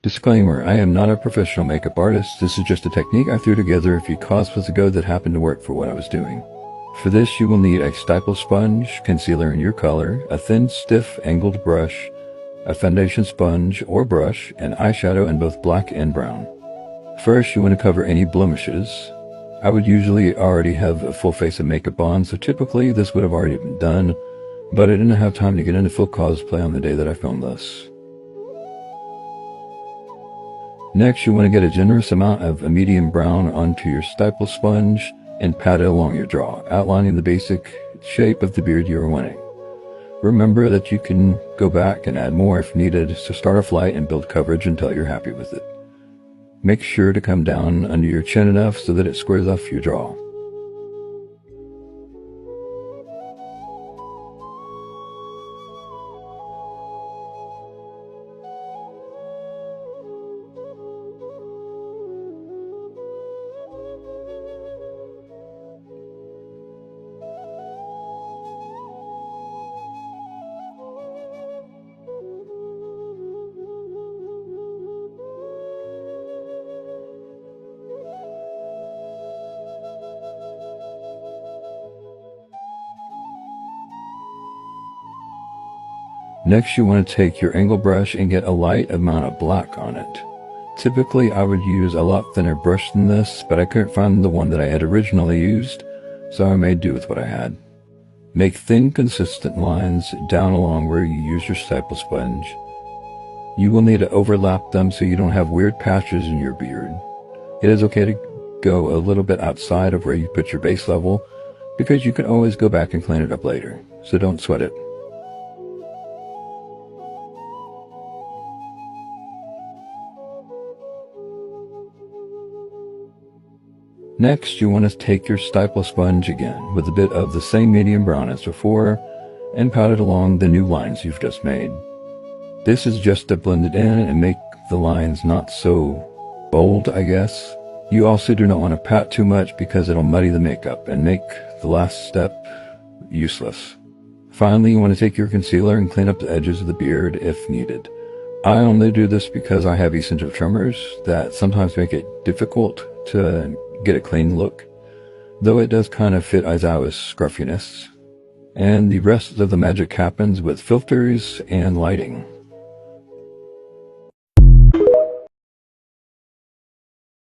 Disclaimer, I am not a professional makeup artist. This is just a technique I threw together a few cosplays ago that happened to work for what I was doing. For this, you will need a stipple sponge, concealer in your color, a thin, stiff, angled brush, a foundation sponge or brush, and eyeshadow in both black and brown. First, you want to cover any blemishes. I would usually already have a full face of makeup on, so typically this would have already been done, but I didn't have time to get into full cosplay on the day that I filmed this. Next, you want to get a generous amount of a medium brown onto your stipple sponge and pat it along your jaw, outlining the basic shape of the beard you are wanting. Remember that you can go back and add more if needed, so start off light and build coverage until you're happy with it. Make sure to come down under your chin enough so that it squares off your jaw. Next, you want to take your angle brush and get a light amount of black on it. Typically, I would use a lot thinner brush than this, but I couldn't find the one that I had originally used, so I made do with what I had. Make thin, consistent lines down along where you use your stipple sponge. You will need to overlap them so you don't have weird patches in your beard. It is okay to go a little bit outside of where you put your base level, because you can always go back and clean it up later, so don't sweat it. Next, you want to take your stipple sponge again with a bit of the same medium brown as before and pat it along the new lines you've just made. This is just to blend it in and make the lines not so bold, I guess. You also do not want to pat too much because it'll muddy the makeup and make the last step useless. Finally, you want to take your concealer and clean up the edges of the beard if needed. I only do this because I have essential tremors that sometimes make it difficult to get a clean look, though it does kind of fit Aizawa's scruffiness. And the rest of the magic happens with filters and lighting.